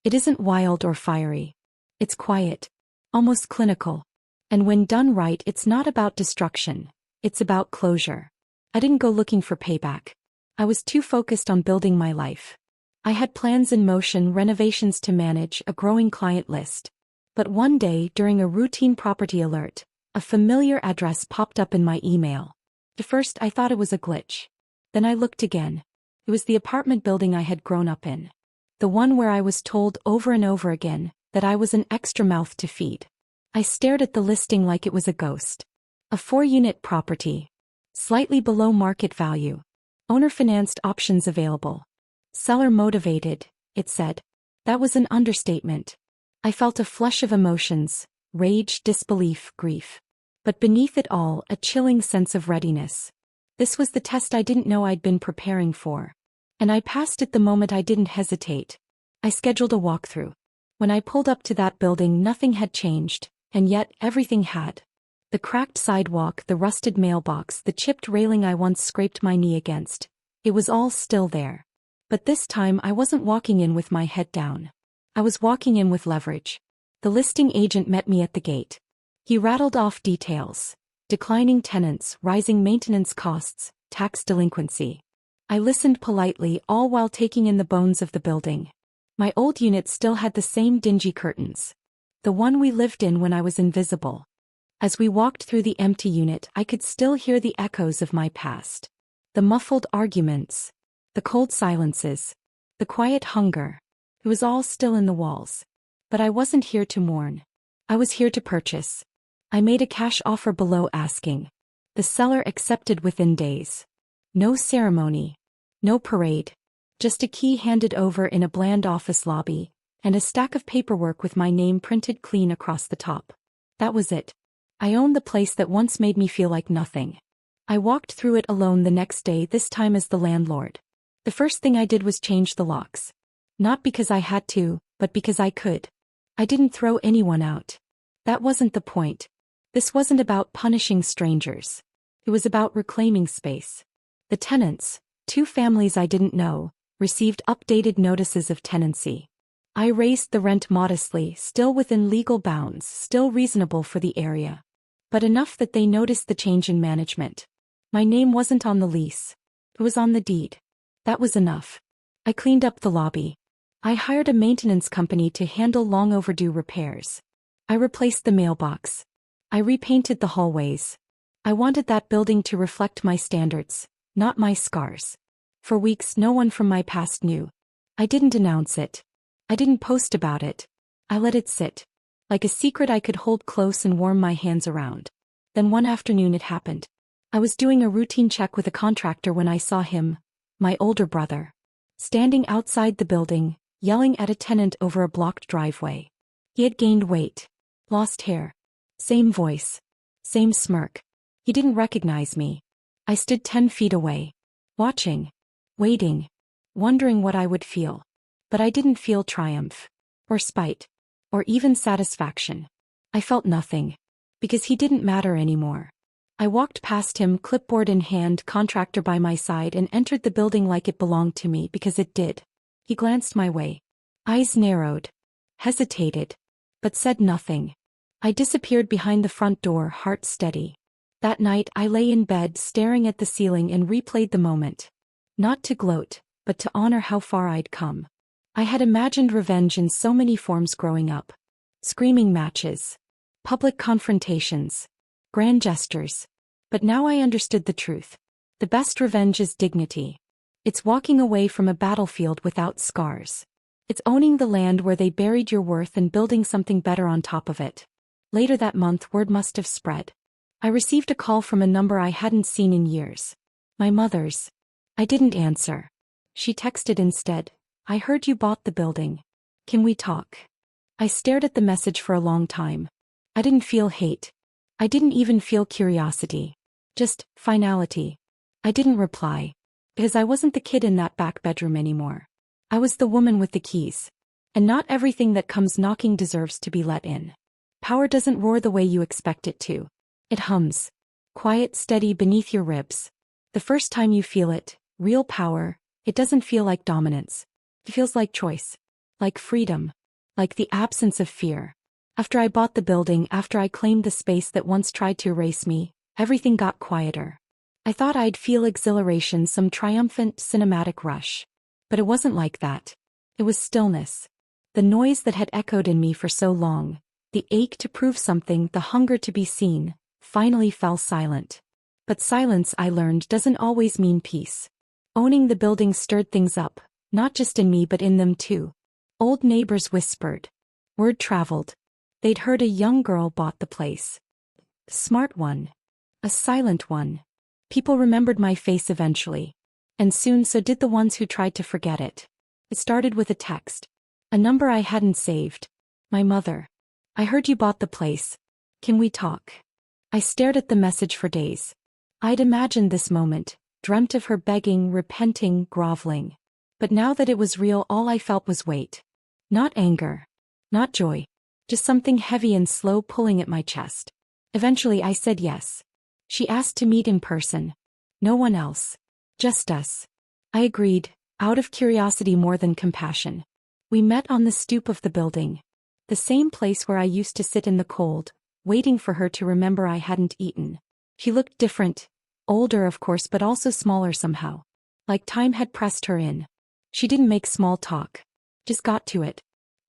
It isn't wild or fiery. It's quiet. Almost clinical. And when done right, it's not about destruction. It's about closure. I didn't go looking for payback. I was too focused on building my life. I had plans in motion, renovations to manage, a growing client list. But one day, during a routine property alert, a familiar address popped up in my email. At first, I thought it was a glitch. Then I looked again. It was the apartment building I had grown up in. The one where I was told over and over again that I was an extra mouth to feed. I stared at the listing like it was a ghost. A 4-unit property. Slightly below market value. Owner-financed options available. Seller motivated, it said. That was an understatement. I felt a flush of emotions, rage, disbelief, grief. But beneath it all, a chilling sense of readiness. This was the test I didn't know I'd been preparing for. And I passed it the moment I didn't hesitate. I scheduled a walkthrough. When I pulled up to that building, nothing had changed, and yet everything had. The cracked sidewalk, the rusted mailbox, the chipped railing I once scraped my knee against. It was all still there. But this time I wasn't walking in with my head down. I was walking in with leverage. The listing agent met me at the gate. He rattled off details. Declining tenants, rising maintenance costs, tax delinquency. I listened politely, all while taking in the bones of the building. My old unit still had the same dingy curtains. The one we lived in when I was invisible. As we walked through the empty unit, I could still hear the echoes of my past. The muffled arguments. The cold silences. The quiet hunger. It was all still in the walls. But I wasn't here to mourn. I was here to purchase. I made a cash offer below asking. The seller accepted within days. No ceremony. No parade. Just a key handed over in a bland office lobby, and a stack of paperwork with my name printed clean across the top. That was it. I owned the place that once made me feel like nothing. I walked through it alone the next day, this time as the landlord. The first thing I did was change the locks. Not because I had to, but because I could. I didn't throw anyone out. That wasn't the point. This wasn't about punishing strangers. It was about reclaiming space. The tenants, 2 families I didn't know, Received updated notices of tenancy. I raised the rent modestly, still within legal bounds, still reasonable for the area. But enough that they noticed the change in management. My name wasn't on the lease. It was on the deed. That was enough. I cleaned up the lobby. I hired a maintenance company to handle long overdue repairs. I replaced the mailbox. I repainted the hallways. I wanted that building to reflect my standards, not my scars. For weeks no one from my past knew. I didn't announce it. I didn't post about it. I let it sit. Like a secret I could hold close and warm my hands around. Then one afternoon it happened. I was doing a routine check with a contractor when I saw him, my older brother, standing outside the building, yelling at a tenant over a blocked driveway. He had gained weight, lost hair. Same voice. Same smirk. He didn't recognize me. I stood 10 feet away. Watching. Waiting. Wondering what I would feel. But I didn't feel triumph. Or spite. Or even satisfaction. I felt nothing. Because he didn't matter anymore. I walked past him, clipboard in hand, contractor by my side, and entered the building like it belonged to me, because it did. He glanced my way. Eyes narrowed. Hesitated. But said nothing. I disappeared behind the front door, heart steady. That night I lay in bed staring at the ceiling and replayed the moment. Not to gloat, but to honor how far I'd come. I had imagined revenge in so many forms growing up. Screaming matches. Public confrontations. Grand gestures. But now I understood the truth. The best revenge is dignity. It's walking away from a battlefield without scars. It's owning the land where they buried your worth and building something better on top of it. Later that month, word must have spread. I received a call from a number I hadn't seen in years. My mother's. I didn't answer. She texted instead, "I heard you bought the building. Can we talk?" I stared at the message for a long time. I didn't feel hate. I didn't even feel curiosity. Just finality. I didn't reply. Because I wasn't the kid in that back bedroom anymore. I was the woman with the keys. And not everything that comes knocking deserves to be let in. Power doesn't roar the way you expect it to. It hums. Quiet, steady beneath your ribs. The first time you feel it, real power, it doesn't feel like dominance. It feels like choice. Like freedom. Like the absence of fear. After I bought the building, after I claimed the space that once tried to erase me, everything got quieter. I thought I'd feel exhilaration, some triumphant, cinematic rush. But it wasn't like that. It was stillness. The noise that had echoed in me for so long, the ache to prove something, the hunger to be seen, finally fell silent. But silence, I learned, doesn't always mean peace. Owning the building stirred things up, not just in me but in them too. Old neighbors whispered. Word traveled. They'd heard a young girl bought the place. Smart one. A silent one. People remembered my face eventually. And soon so did the ones who tried to forget it. It started with a text. A number I hadn't saved. My mother. I heard you bought the place. Can we talk? I stared at the message for days. I'd imagined this moment, dreamt of her begging, repenting, groveling. But now that it was real, all I felt was weight. Not anger. Not joy. Just something heavy and slow pulling at my chest. Eventually I said yes. She asked to meet in person. No one else. Just us. I agreed, out of curiosity more than compassion. We met on the stoop of the building. The same place where I used to sit in the cold, waiting for her to remember I hadn't eaten. She looked different. Older of course, but also smaller somehow. Like time had pressed her in. She didn't make small talk. Just got to it.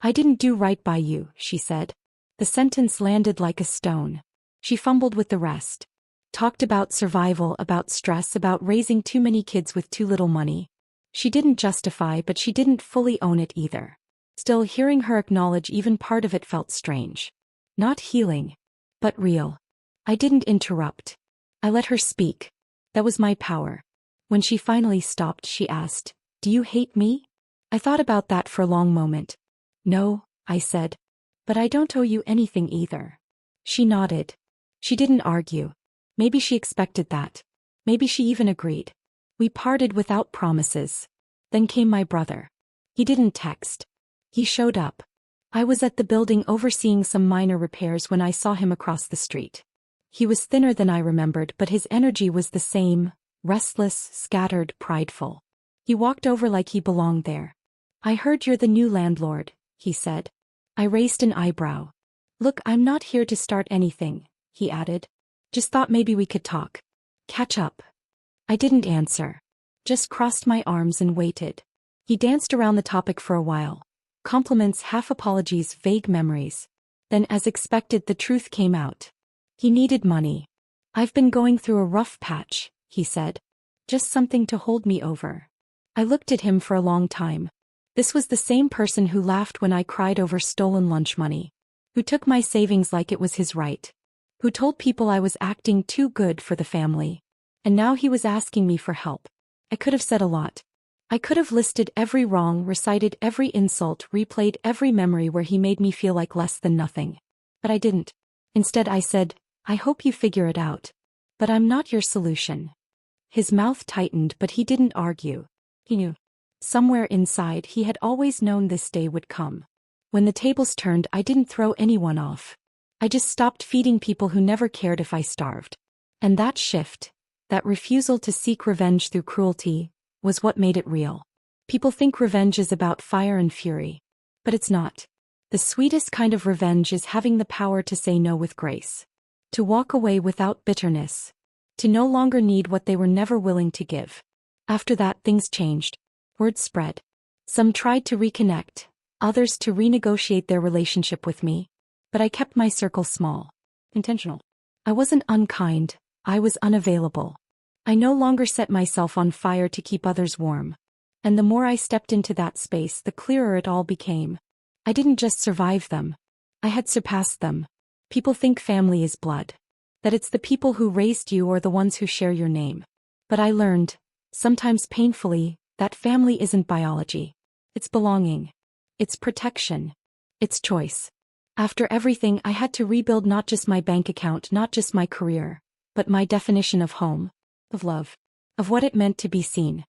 I didn't do right by you, she said. The sentence landed like a stone. She fumbled with the rest. Talked about survival, about stress, about raising too many kids with too little money. She didn't justify, but she didn't fully own it either. Still, hearing her acknowledge even part of it felt strange. Not healing. But real. I didn't interrupt. I let her speak. That was my power. When she finally stopped, she asked, "Do you hate me?" I thought about that for a long moment. "No," I said. "But I don't owe you anything either." She nodded. She didn't argue. Maybe she expected that. Maybe she even agreed. We parted without promises. Then came my brother. He didn't text. He showed up. I was at the building overseeing some minor repairs when I saw him across the street. He was thinner than I remembered, but his energy was the same, restless, scattered, prideful. He walked over like he belonged there. "I heard you're the new landlord," he said. I raised an eyebrow. "Look, I'm not here to start anything," he added. "Just thought maybe we could talk. Catch up." I didn't answer. Just crossed my arms and waited. He danced around the topic for a while. Compliments, half apologies, vague memories. Then, as expected, the truth came out. He needed money. "I've been going through a rough patch," he said. "Just something to hold me over." I looked at him for a long time. This was the same person who laughed when I cried over stolen lunch money. Who took my savings like it was his right. Who told people I was acting too good for the family. And now he was asking me for help. I could have said a lot. I could have listed every wrong, recited every insult, replayed every memory where he made me feel like less than nothing. But I didn't. Instead I said, "I hope you figure it out. But I'm not your solution." His mouth tightened, but he didn't argue. He knew. Somewhere inside he had always known this day would come. When the tables turned, I didn't throw anyone off. I just stopped feeding people who never cared if I starved. And that shift, that refusal to seek revenge through cruelty, was what made it real. People think revenge is about fire and fury. But it's not. The sweetest kind of revenge is having the power to say no with grace. To walk away without bitterness. To no longer need what they were never willing to give. After that, things changed. Word spread. Some tried to reconnect, others to renegotiate their relationship with me. But I kept my circle small. Intentional. I wasn't unkind, I was unavailable. I no longer set myself on fire to keep others warm. And the more I stepped into that space, the clearer it all became. I didn't just survive them. I had surpassed them. People think family is blood. That it's the people who raised you or the ones who share your name. But I learned, sometimes painfully, that family isn't biology. It's belonging. It's protection. It's choice. After everything, I had to rebuild not just my bank account, not just my career, but my definition of home, of love, of what it meant to be seen.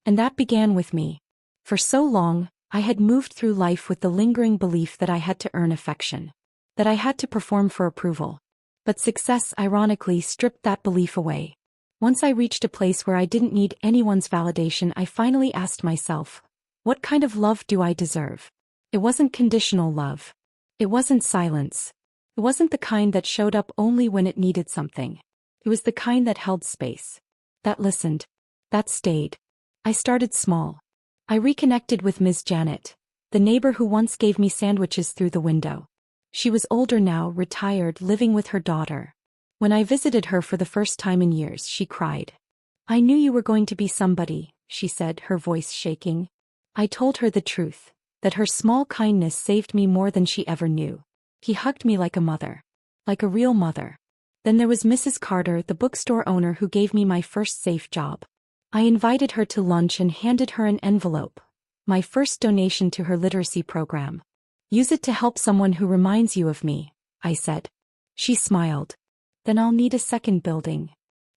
And that began with me. For so long, I had moved through life with the lingering belief that I had to earn affection, that I had to perform for approval. But success, ironically, stripped that belief away. Once I reached a place where I didn't need anyone's validation, I finally asked myself, what kind of love do I deserve? It wasn't conditional love. It wasn't silence. It wasn't the kind that showed up only when it needed something. It was the kind that held space. That listened. That stayed. I started small. I reconnected with Ms. Janet, the neighbor who once gave me sandwiches through the window. She was older now, retired, living with her daughter. When I visited her for the first time in years, she cried. "I knew you were going to be somebody," she said, her voice shaking. I told her the truth, that her small kindness saved me more than she ever knew. He hugged me like a mother. Like a real mother. Then there was Mrs. Carter, the bookstore owner who gave me my first safe job. I invited her to lunch and handed her an envelope, my first donation to her literacy program. "Use it to help someone who reminds you of me," I said. She smiled. "Then I'll need a second building."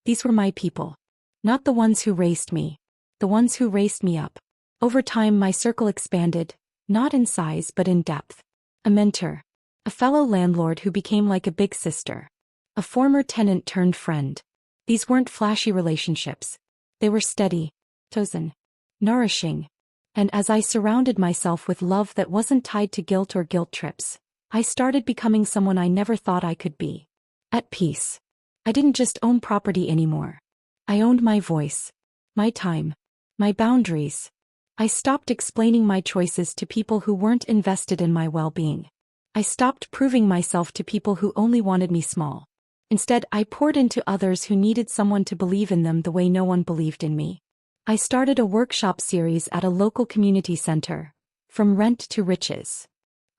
These were my people. Not the ones who raised me. The ones who raised me up. Over time, my circle expanded, not in size but in depth. A mentor. A fellow landlord who became like a big sister. A former tenant turned friend. These weren't flashy relationships. They were steady, chosen, nourishing. And as I surrounded myself with love that wasn't tied to guilt or guilt trips, I started becoming someone I never thought I could be. At peace. I didn't just own property anymore. I owned my voice, my time, my boundaries. I stopped explaining my choices to people who weren't invested in my well-being. I stopped proving myself to people who only wanted me small. Instead, I poured into others who needed someone to believe in them the way no one believed in me. I started a workshop series at a local community center, From Rent to Riches.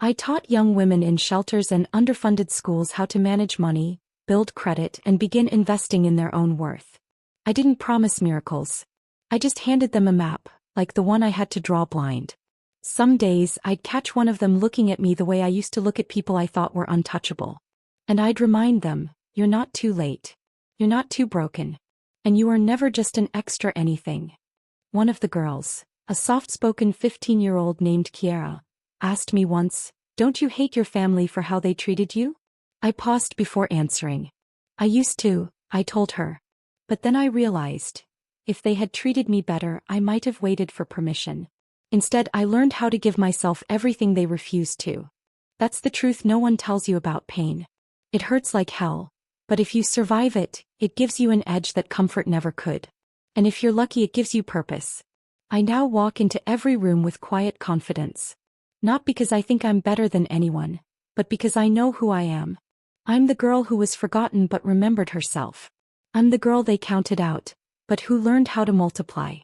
I taught young women in shelters and underfunded schools how to manage money, build credit, and begin investing in their own worth. I didn't promise miracles. I just handed them a map, like the one I had to draw blind. Some days, I'd catch one of them looking at me the way I used to look at people I thought were untouchable. And I'd remind them, "You're not too late. You're not too broken. And you are never just an extra anything." One of the girls, a soft-spoken 15-year-old named Kiara, asked me once, "Don't you hate your family for how they treated you?" I paused before answering. "I used to," I told her. But then I realized, If they had treated me better, I might have waited for permission. Instead, I learned how to give myself everything they refused to. That's the truth no one tells you about pain. It hurts like hell, but if you survive it, it gives you an edge that comfort never could. And if you're lucky, it gives you purpose. I now walk into every room with quiet confidence. Not because I think I'm better than anyone, but because I know who I am. I'm the girl who was forgotten but remembered herself. I'm the girl they counted out, but who learned how to multiply.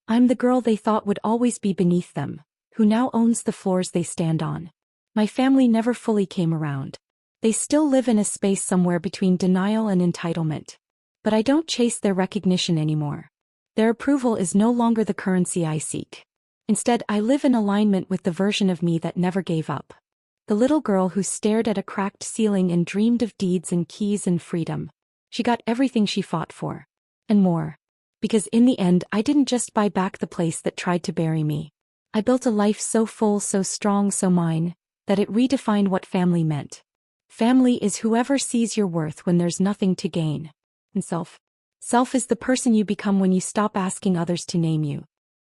I'm the girl they thought would always be beneath them, who now owns the floors they stand on. My family never fully came around. They still live in a space somewhere between denial and entitlement. But I don't chase their recognition anymore. Their approval is no longer the currency I seek. Instead, I live in alignment with the version of me that never gave up. The little girl who stared at a cracked ceiling and dreamed of deeds and keys and freedom. She got everything she fought for. And more. Because in the end, I didn't just buy back the place that tried to bury me. I built a life so full, so strong, so mine, that it redefined what family meant. Family is whoever sees your worth when there's nothing to gain. And self is the person you become when you stop asking others to name you.